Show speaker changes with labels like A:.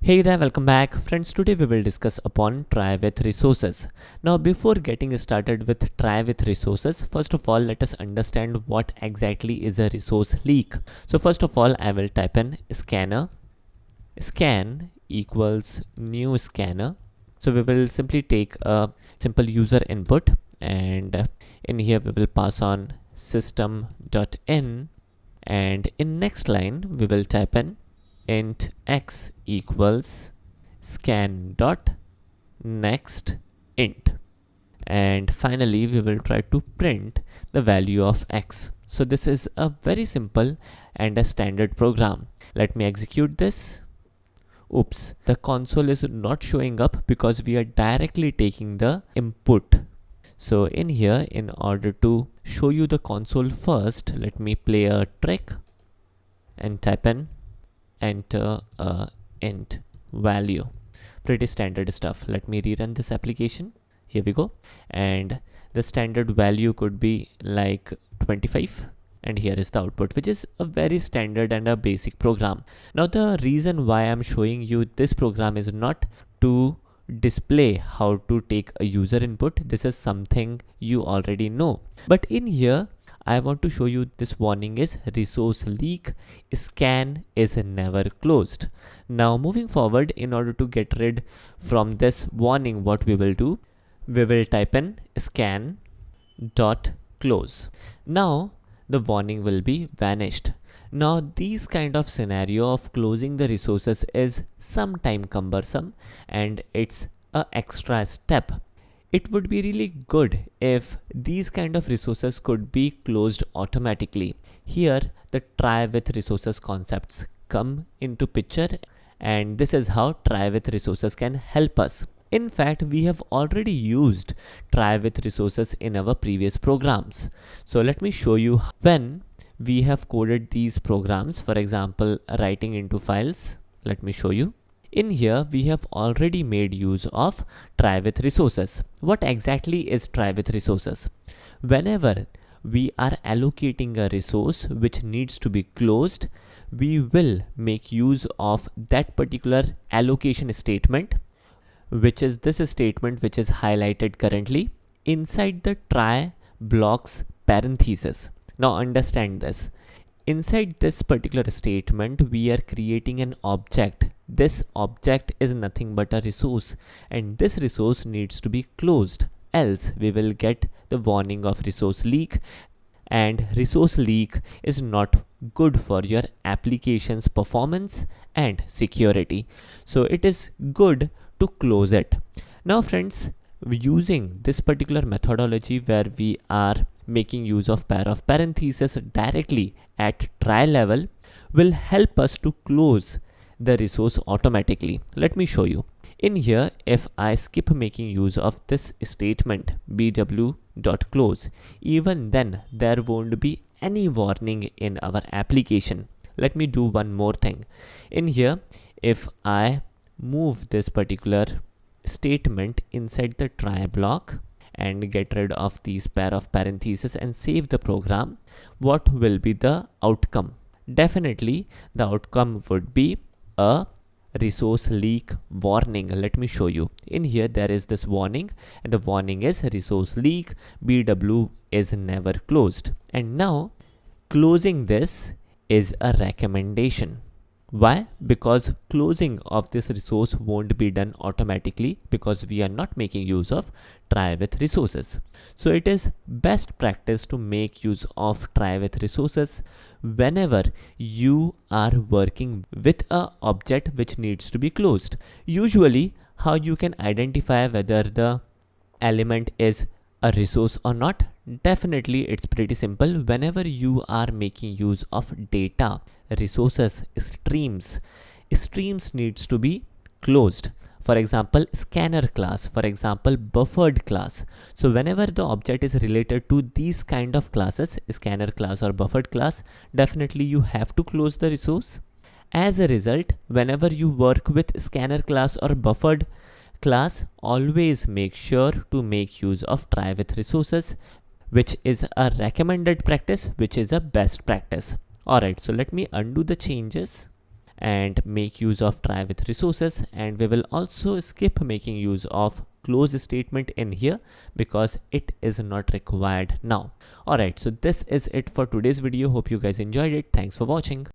A: Hey there, welcome back. Friends, today we will discuss upon try with resources. Now, before getting started with try with resources, first of all, let us understand what exactly is a resource leak. So first of all, I will type in scanner, scan equals new scanner. So we will simply take a simple user input and in here we will pass on system.in and in next line we will type in int x equals scan dot next int, and finally we will try to print the value of x. So this is a very simple and a standard program. Let me execute this. Oops, the console is not showing up because we are directly taking the input. So in here, in order to show you the console first, let me play a trick and type in enter a int value. Pretty standard stuff. Let me rerun this application. Here we go, and the standard value could be like 25, and here is the output, which is a very standard and a basic program. Now the reason why I'm showing you this program is not to display how to take a user input. This is something you already know, but in here I want to show you this warning is resource leak, scan is never closed. Now moving forward, in order to get rid from this warning, what we will do, we will type in scan dot close. Now the warning will be vanished. Now these kind of scenario of closing the resources is sometime cumbersome and it's a extra step. It would be really good if these kind of resources could be closed automatically. Here the try with resources concepts come into picture, and this is how try with resources can help us. In fact, we have already used try with resources in our previous programs. So let me show you when we have coded these programs. For example, writing into files. Let me show you. In here, we have already made use of try with resources. What exactly is try with resources? Whenever we are allocating a resource which needs to be closed, we will make use of that particular allocation statement, which is this statement which is highlighted currently inside the try blocks parenthesis. Now understand this. Inside this particular statement, we are creating an object. This object is nothing but a resource, and this resource needs to be closed, else we will get the warning of resource leak, and resource leak is not good for your application's performance and security. So it is good to close it. Now friends, using this particular methodology where we are making use of pair of parentheses directly at try level will help us to close the resource automatically. Let me show you. In here, if I skip making use of this statement bw.close, even then there won't be any warning in our application. Let me do one more thing. In here, if I move this particular statement inside the try block and get rid of these pair of parentheses and save the program, what will be the outcome? Definitely the outcome would be a resource leak warning. Let me show you. In here there is this warning, and the warning is resource leak, BW is never closed. And now closing this is a recommendation. Why? Because closing of this resource won't be done automatically because we are not making use of try with resources. So it is best practice to make use of try with resources whenever you are working with a object which needs to be closed. Usually, how you can identify whether the element is a resource or not? Definitely it's pretty simple. Whenever you are making use of data, resources, streams needs to be closed. For example, scanner class, for example, buffered class. So whenever the object is related to these kind of classes, scanner class or buffered class, definitely you have to close the resource. As a result, whenever you work with scanner class or buffered class, always make sure to make use of try with resources, which is a recommended practice, which is a best practice. Alright, so let me undo the changes and make use of try with resources, and we will also skip making use of close statement in here because it is not required now. Alright, so this is it for today's video. Hope you guys enjoyed it. Thanks for watching.